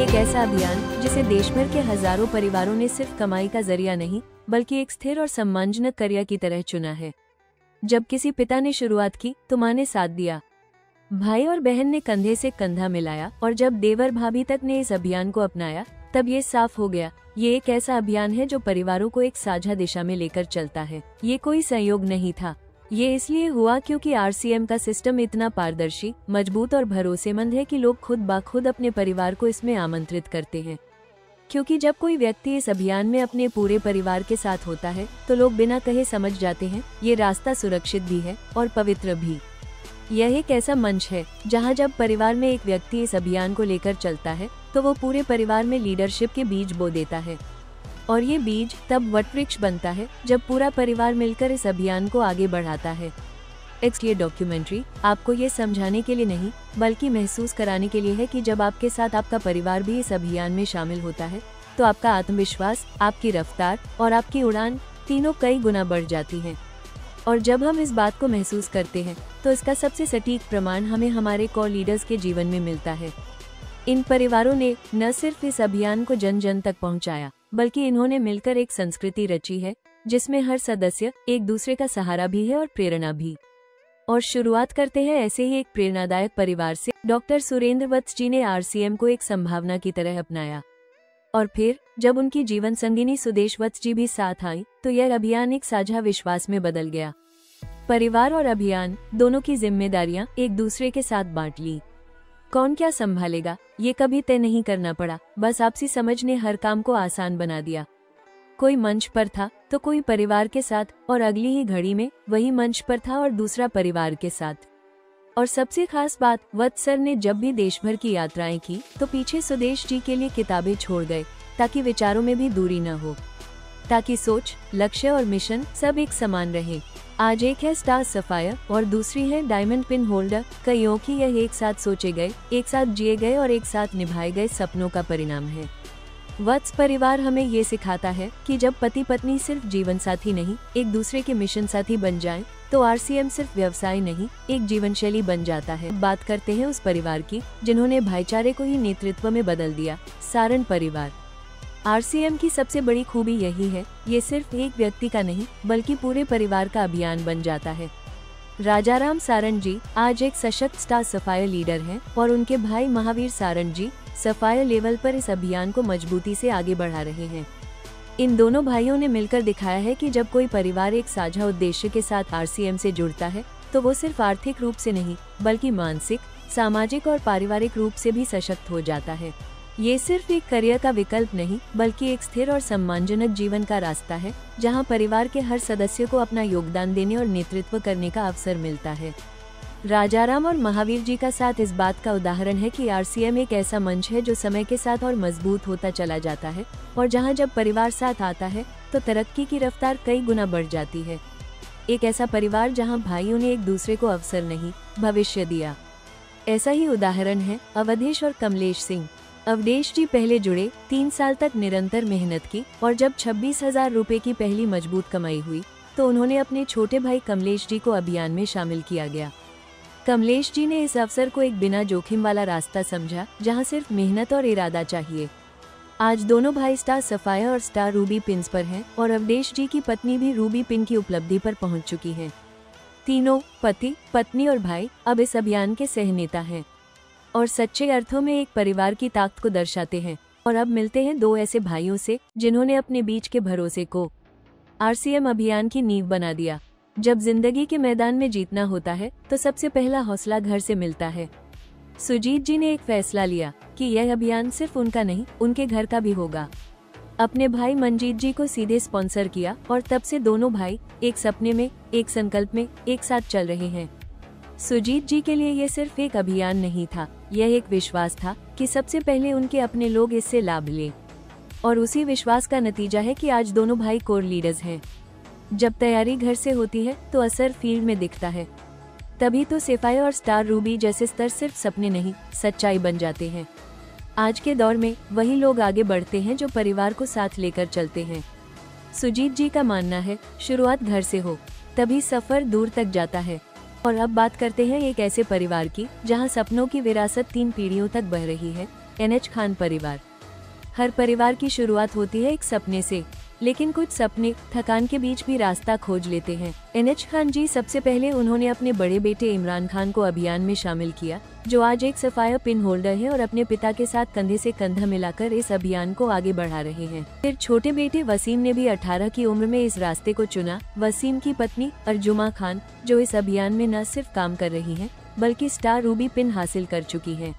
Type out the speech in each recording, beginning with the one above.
एक ऐसा अभियान जिसे देश भर के हजारों परिवारों ने सिर्फ कमाई का जरिया नहीं बल्कि एक स्थिर और सम्मानजनक करियर की तरह चुना है। जब किसी पिता ने शुरुआत की तो माँ ने साथ दिया, भाई और बहन ने कंधे से कंधा मिलाया और जब देवर भाभी तक ने इस अभियान को अपनाया तब ये साफ हो गया, ये एक ऐसा अभियान है जो परिवारों को एक साझा दिशा में लेकर चलता है। ये कोई संयोग नहीं था, ये इसलिए हुआ क्योंकि आरसीएम का सिस्टम इतना पारदर्शी, मजबूत और भरोसेमंद है कि लोग खुद बाखुद अपने परिवार को इसमें आमंत्रित करते हैं। क्योंकि जब कोई व्यक्ति इस अभियान में अपने पूरे परिवार के साथ होता है तो लोग बिना कहे समझ जाते हैं ये रास्ता सुरक्षित भी है और पवित्र भी। यह एक ऐसा मंच है जहां जब परिवार में एक व्यक्ति इस अभियान को लेकर चलता है तो वो पूरे परिवार में लीडरशिप के बीज बो देता है और ये बीज तब वटवृक्ष बनता है जब पूरा परिवार मिलकर इस अभियान को आगे बढ़ाता है। ये डॉक्यूमेंट्री आपको ये समझाने के लिए नहीं बल्कि महसूस कराने के लिए है कि जब आपके साथ आपका परिवार भी इस अभियान में शामिल होता है तो आपका आत्मविश्वास, आपकी रफ्तार और आपकी उड़ान तीनों कई गुना बढ़ जाती हैं। और जब हम इस बात को महसूस करते हैं तो इसका सबसे सटीक प्रमाण हमें हमारे कोर लीडर्स के जीवन में मिलता है। इन परिवारों ने न सिर्फ इस अभियान को जन जन तक पहुंचाया बल्कि इन्होंने मिलकर एक संस्कृति रची है जिसमें हर सदस्य एक दूसरे का सहारा भी है और प्रेरणा भी। और शुरुआत करते हैं ऐसे ही एक प्रेरणादायक परिवार से। डॉक्टर सुरेंद्र वत्स जी ने आरसीएम को एक संभावना की तरह अपनाया और फिर जब उनकी जीवन संगिनी सुदेश वत्स जी भी साथ आई तो यह अभियान एक साझा विश्वास में बदल गया। परिवार और अभियान दोनों की जिम्मेदारियां एक दूसरे के साथ बांट ली। कौन क्या संभालेगा ये कभी तय नहीं करना पड़ा, बस आपसी समझ ने हर काम को आसान बना दिया। कोई मंच पर था तो कोई परिवार के साथ और अगली ही घड़ी में वही मंच पर था और दूसरा परिवार के साथ। और सबसे खास बात, वत्स सर ने जब भी देश भर की यात्राएं की तो पीछे सुदेश जी के लिए किताबें छोड़ गए ताकि विचारों में भी दूरी न हो, ताकि सोच, लक्ष्य और मिशन सब एक समान रहे। आज एक है स्टार सफायर और दूसरी है डायमंड पिन होल्डर। कईयों की यह एक साथ सोचे गए, एक साथ जिए गए और एक साथ निभाए गए सपनों का परिणाम है। वत्स परिवार हमें ये सिखाता है कि जब पति पत्नी सिर्फ जीवन साथी नहीं एक दूसरे के मिशन साथी बन जाएं, तो आरसीएम सिर्फ व्यवसाय नहीं एक जीवन शैली बन जाता है। बात करते हैं उस परिवार की जिन्होंने भाईचारे को ही नेतृत्व में बदल दिया, सारण परिवार। आरसीएम की सबसे बड़ी खूबी यही है, ये सिर्फ एक व्यक्ति का नहीं बल्कि पूरे परिवार का अभियान बन जाता है। राजाराम सारण जी आज एक सशक्त स्टार सफायर लीडर हैं और उनके भाई महावीर सारण जी सफायर लेवल पर इस अभियान को मजबूती से आगे बढ़ा रहे हैं। इन दोनों भाइयों ने मिलकर दिखाया है कि जब कोई परिवार एक साझा उद्देश्य के साथ आरसीएम से जुड़ता है तो वो सिर्फ आर्थिक रूप से नहीं बल्कि मानसिक, सामाजिक और पारिवारिक रूप से भी सशक्त हो जाता है। ये सिर्फ एक करियर का विकल्प नहीं बल्कि एक स्थिर और सम्मानजनक जीवन का रास्ता है जहां परिवार के हर सदस्य को अपना योगदान देने और नेतृत्व करने का अवसर मिलता है। राजाराम और महावीर जी का साथ इस बात का उदाहरण है कि आरसीएम एक ऐसा मंच है जो समय के साथ और मजबूत होता चला जाता है और जहां जब परिवार साथ आता है तो तरक्की की रफ्तार कई गुना बढ़ जाती है। एक ऐसा परिवार जहां भाइयों ने एक दूसरे को अवसर नहीं भविष्य दिया। ऐसा ही उदाहरण है अवधेश और कमलेश सिंह। अवधेश जी पहले जुड़े 3 साल तक निरंतर मेहनत की और जब 26,000 रुपए की पहली मजबूत कमाई हुई तो उन्होंने अपने छोटे भाई कमलेश जी को अभियान में शामिल किया गया। कमलेश जी ने इस अवसर को एक बिना जोखिम वाला रास्ता समझा जहां सिर्फ मेहनत और इरादा चाहिए। आज दोनों भाई स्टार सफायर और स्टार रूबी पिन्स पर हैं और अवधेश जी की पत्नी भी रूबी पिन की उपलब्धि पर पहुंच चुकी हैं। तीनों पति, पत्नी और भाई अब इस अभियान के सहनेता हैं और सच्चे अर्थों में एक परिवार की ताकत को दर्शाते हैं। और अब मिलते हैं 2 ऐसे भाइयों से जिन्होंने अपने बीच के भरोसे को आरसीएम अभियान की नींव बना दिया। जब जिंदगी के मैदान में जीतना होता है तो सबसे पहला हौसला घर से मिलता है। सुजीत जी ने एक फैसला लिया कि यह अभियान सिर्फ उनका नहीं उनके घर का भी होगा। अपने भाई मंजीत जी को सीधे स्पॉन्सर किया और तब से दोनों भाई एक सपने में, एक संकल्प में एक साथ चल रहे हैं। सुजीत जी के लिए यह सिर्फ एक अभियान नहीं था, यह एक विश्वास था कि सबसे पहले उनके अपने लोग इससे लाभ लें। और उसी विश्वास का नतीजा है कि आज दोनों भाई कोर लीडर्स हैं। जब तैयारी घर से होती है तो असर फील्ड में दिखता है। तभी तो सफायर और स्टार रूबी जैसे स्तर सिर्फ सपने नहीं सच्चाई बन जाते हैं। आज के दौर में वही लोग आगे बढ़ते हैं जो परिवार को साथ लेकर चलते हैं। सुजीत जी का मानना है शुरुआत घर से हो तभी सफर दूर तक जाता है। और अब बात करते हैं एक ऐसे परिवार की जहां सपनों की विरासत 3 पीढ़ियों तक बह रही है। NH खान परिवार। हर परिवार की शुरुआत होती है एक सपने से, लेकिन कुछ सपने थकान के बीच भी रास्ता खोज लेते हैं। NH खान जी सबसे पहले उन्होंने अपने बड़े बेटे इमरान खान को अभियान में शामिल किया, जो आज एक सफाया पिन होल्डर है और अपने पिता के साथ कंधे से कंधा मिलाकर इस अभियान को आगे बढ़ा रहे हैं। फिर छोटे बेटे वसीम ने भी 18 की उम्र में इस रास्ते को चुना। वसीम की पत्नी अर्जुमा खान, जो इस अभियान में न सिर्फ काम कर रही हैं, बल्कि स्टार रूबी पिन हासिल कर चुकी हैं।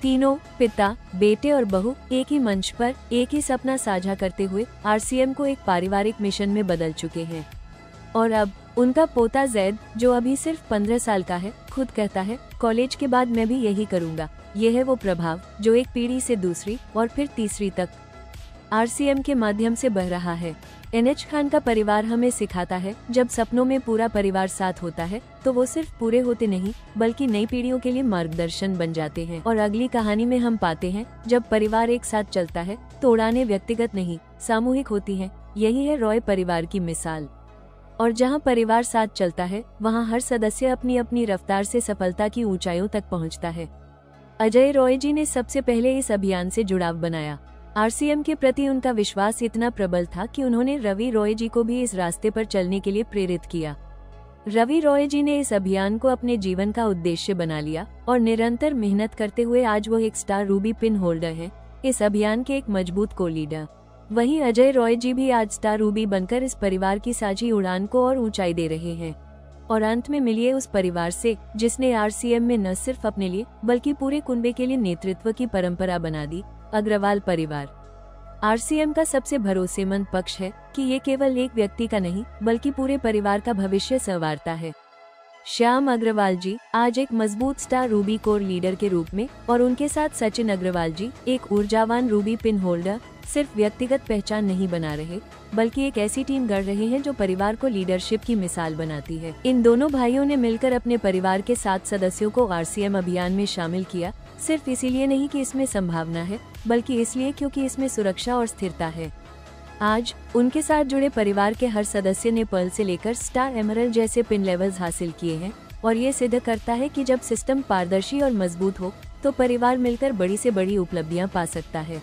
तीनों पिता, बेटे और बहू एक ही मंच पर एक ही सपना साझा करते हुए RCM को एक पारिवारिक मिशन में बदल चुके हैं। और अब उनका पोता जैद, जो अभी सिर्फ 15 साल का है, खुद कहता है, कॉलेज के बाद मैं भी यही करूंगा। यह है वो प्रभाव जो एक पीढ़ी से दूसरी और फिर तीसरी तक RCM के माध्यम से बह रहा है। NH खान का परिवार हमें सिखाता है, जब सपनों में पूरा परिवार साथ होता है तो वो सिर्फ पूरे होते नहीं, बल्कि नई पीढ़ियों के लिए मार्गदर्शन बन जाते हैं। और अगली कहानी में हम पाते हैं, जब परिवार एक साथ चलता है तो उड़ानें व्यक्तिगत नहीं, सामूहिक होती हैं। यही है रॉय परिवार की मिसाल। और जहां परिवार साथ चलता है, वहां हर सदस्य अपनी अपनी रफ्तार से सफलता की ऊंचाइयों तक पहुंचता है। अजय रॉय जी ने सबसे पहले इस अभियान से जुड़ाव बनाया। RCM के प्रति उनका विश्वास इतना प्रबल था कि उन्होंने रवि रॉय जी को भी इस रास्ते पर चलने के लिए प्रेरित किया। रवि रॉय जी ने इस अभियान को अपने जीवन का उद्देश्य बना लिया और निरंतर मेहनत करते हुए आज वो एक स्टार रूबी पिन होल्डर हैं, इस अभियान के एक मजबूत को लीडर। वहीं अजय रॉय जी भी आज स्टार रूबी बनकर इस परिवार की साझी उड़ान को और ऊंचाई दे रहे हैं। और अंत में मिलिए उस परिवार से जिसने RCM में न सिर्फ अपने लिए बल्कि पूरे कुनबे के लिए नेतृत्व की परंपरा बना दी, अग्रवाल परिवार। RCM का सबसे भरोसेमंद पक्ष है कि ये केवल एक व्यक्ति का नहीं, बल्कि पूरे परिवार का भविष्य संवारता है। श्याम अग्रवाल जी आज एक मजबूत स्टार रूबी कोर लीडर के रूप में, और उनके साथ सचिन अग्रवाल जी एक ऊर्जावान रूबी पिन होल्डर, सिर्फ व्यक्तिगत पहचान नहीं बना रहे, बल्कि एक ऐसी टीम गढ़ रहे हैं जो परिवार को लीडरशिप की मिसाल बनाती है। इन दोनों भाइयों ने मिलकर अपने परिवार के 7 सदस्यों को RCM अभियान में शामिल किया, सिर्फ इसीलिए नहीं कि इसमें संभावना है, बल्कि इसलिए क्योंकि इसमें सुरक्षा और स्थिरता है। आज उनके साथ जुड़े परिवार के हर सदस्य ने पर्ल से लेकर स्टार एमरल्ड जैसे पिन लेवल्स हासिल किए हैं, और ये सिद्ध करता है कि जब सिस्टम पारदर्शी और मजबूत हो तो परिवार मिलकर बड़ी से बड़ी उपलब्धियां पा सकता है।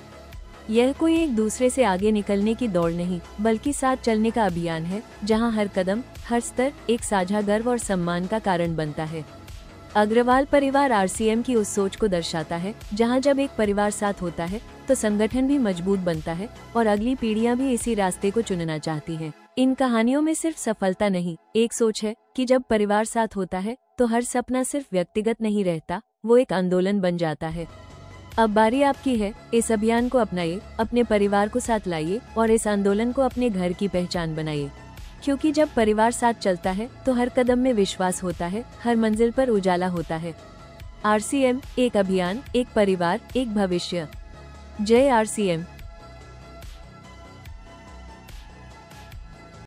यह कोई एक दूसरे से आगे निकलने की दौड़ नहीं, बल्कि साथ चलने का अभियान है, जहां हर कदम, हर स्तर एक साझा गर्व और सम्मान का कारण बनता है। अग्रवाल परिवार RCM की उस सोच को दर्शाता है, जहां जब एक परिवार साथ होता है तो संगठन भी मजबूत बनता है और अगली पीढ़ियां भी इसी रास्ते को चुनना चाहती हैं। इन कहानियों में सिर्फ सफलता नहीं, एक सोच है कि जब परिवार साथ होता है तो हर सपना सिर्फ व्यक्तिगत नहीं रहता, वो एक आंदोलन बन जाता है। अब बारी आपकी है, इस अभियान को अपनाइए, अपने परिवार को साथ लाइए और इस आंदोलन को अपने घर की पहचान बनाइए। क्योंकि जब परिवार साथ चलता है तो हर कदम में विश्वास होता है, हर मंजिल पर उजाला होता है। RCM एक अभियान, एक परिवार, एक भविष्य। जय RCM।